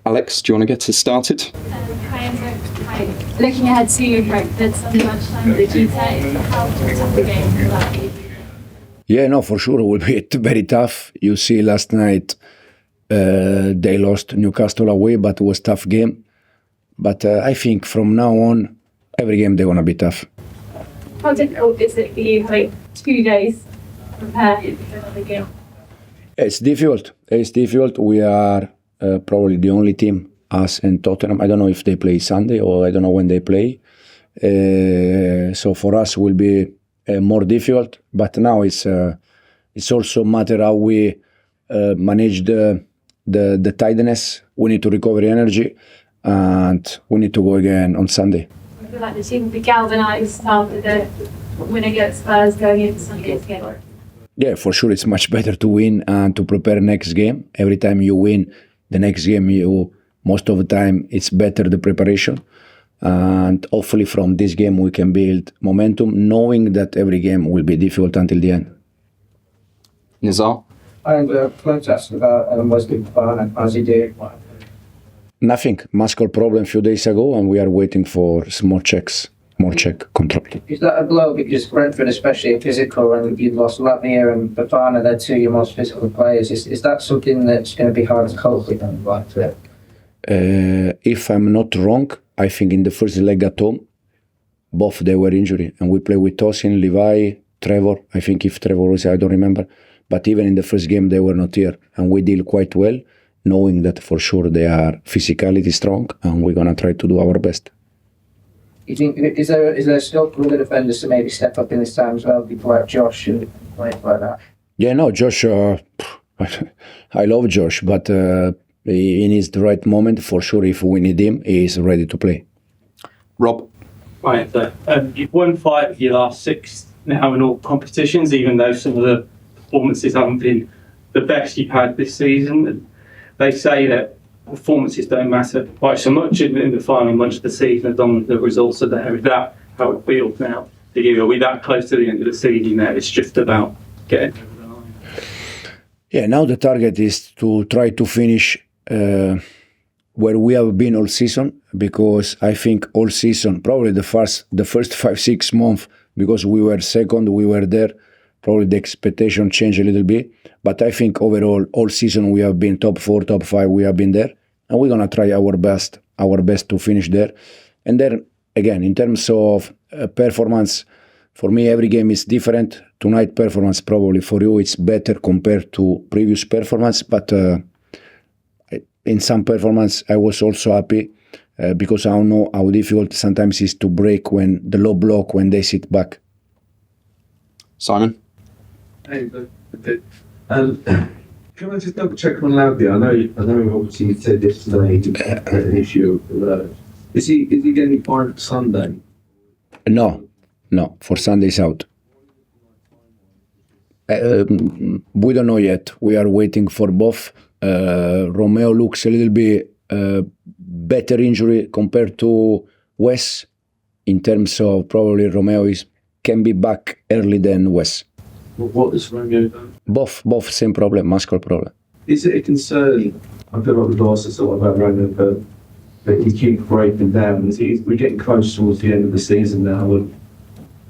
Alex, do you want to get us started? Hi, Enzo. Hi. Looking ahead to Brentford Sunday lunchtime, the G10, how tough the game will that be? Yeah, no, for sure it will be very tough. You see last night they lost Newcastle away, but it was a tough game. But I think from now on, every game they're going to be tough. How difficult is it for you, like 2 days to prepare for another game? It's difficult. It's difficult. We are probably the only team, us and Tottenham. I don't know if they play Sunday or I don't know when they play. So for us, it will be more difficult. But now it's also a matter how we manage the tiredness. We need to recover energy, and we need to go again on Sunday. I feel like the team will be galvanised after the win against Spurs going into Sunday's game. Yeah, for sure, it's much better to win and to prepare next game. Every time you win, the next game, most of the time, it's better the preparation. And hopefully from this game, we can build momentum, knowing that every game will be difficult until the end. Nizar? And let's ask about Wesley Fofana, how's he doing? Nothing. Muscle problem a few days ago, and we are waiting for more checks, more check control. Is that a blow? Because Brentford, especially physical, and you've lost Lavia and Fofana, they're two of your most physical players. Is that something that's going to be hard to cope with? If I'm not wrong, I think in the first leg at home, both they were injured, and we play with Tosin, Levi, Trevor. I think if Trevor was, I don't remember. But even in the first game, they were not here, and we deal quite well, knowing that for sure they are physically strong, and we're gonna try to do our best. You think is there scope for the defenders to maybe step up in this time as well, people like Josh and players like that? Yeah, no, Josh. I love Josh, but in his right moment, for sure, if we need him, he is ready to play. Rob? Right, you've won 5 of your last 6 now in all competitions, even though some of the performances haven't been the best you've had this season. And they say that performances don't matter quite so much in the final months of the season as long as the results are there. Is that how it feels now to you? Are we that close to the end of the season now? It's just about getting over the line. Yeah, now the target is to try to finish where we have been all season, because I think all season, probably the first 5-6 months, because we were second, we were there, probably the expectation changed a little bit. But I think overall, all season we have been top 4, top 5, we have been there. And we're going to try our best to finish there. And then, again, in terms of performance, for me, every game is different. Tonight performance, probably for you, it's better compared to previous performance. But in some performance, I was also happy because I know how difficult sometimes it is to break when the low block, when they sit back. Simon? Hey, can I just double check on Lavia? I know obviously you said yesterday an issue. Is he getting fined for Sunday? No, for Sunday's out. We don't know yet. We are waiting for both. Romeo looks a little bit better injury compared to Wes, in terms of probably Romeo can be back early than Wes. What is Romeo done? Both same problem, muscle problem. Is it a concern? I feel like we've asked this a lot about Romeo, but he keeps breaking down. We're getting close towards the end of the season now, and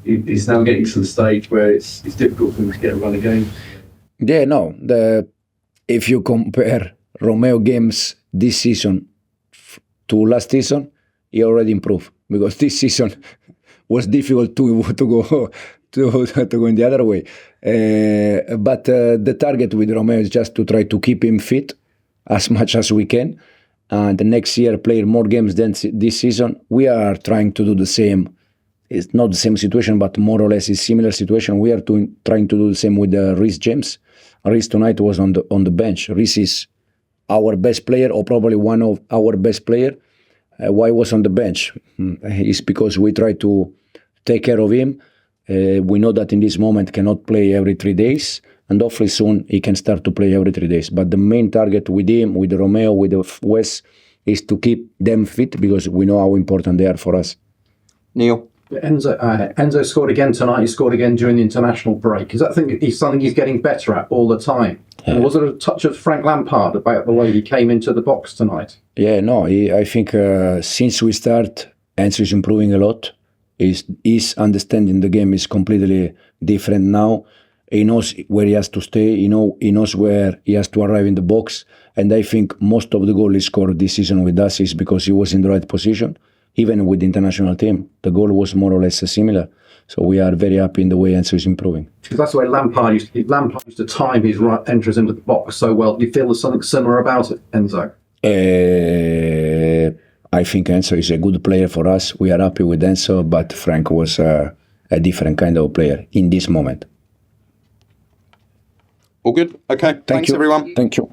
he's now getting to the stage where it's difficult for him to get a run again. Yeah, no. If you compare Romeo games this season to last season, he already improved, because this season was difficult to go in the other way. But the target with Romeo is just to try to keep him fit as much as we can. And the next year, play more games than this season. We are trying to do the same. It's not the same situation, but more or less it's similar situation. We are trying to do the same with Reece James. Reece tonight was on the bench. Reece is our best player, or probably one of our best player. Why was on the bench? It's because we try to take care of him. We know that in this moment cannot play every 3 days, and hopefully soon he can start to play every 3 days. But the main target with him, with Romeo, with Wes, is to keep them fit, because we know how important they are for us. Neil? Enzo scored again tonight. He scored again during the international break. Is that something he's getting better at all the time? And was it a touch of Frank Lampard about the way he came into the box tonight? Yeah, no, I think since we start, Enzo is improving a lot. His understanding the game is completely different now. He knows where he has to stay. He knows where he has to arrive in the box. And I think most of the goal he scored this season with us is because he was in the right position. Even with the international team, the goal was more or less similar. So we are very happy in the way Enzo is improving. Because that's the way Lampard used to time his right entrance into the box so well. Do you feel there's something similar about it, Enzo? I think Enzo is a good player for us. We are happy with Enzo, but Frank was a different kind of player in this moment. All good? Okay. Thanks, you. everyone. Thank you.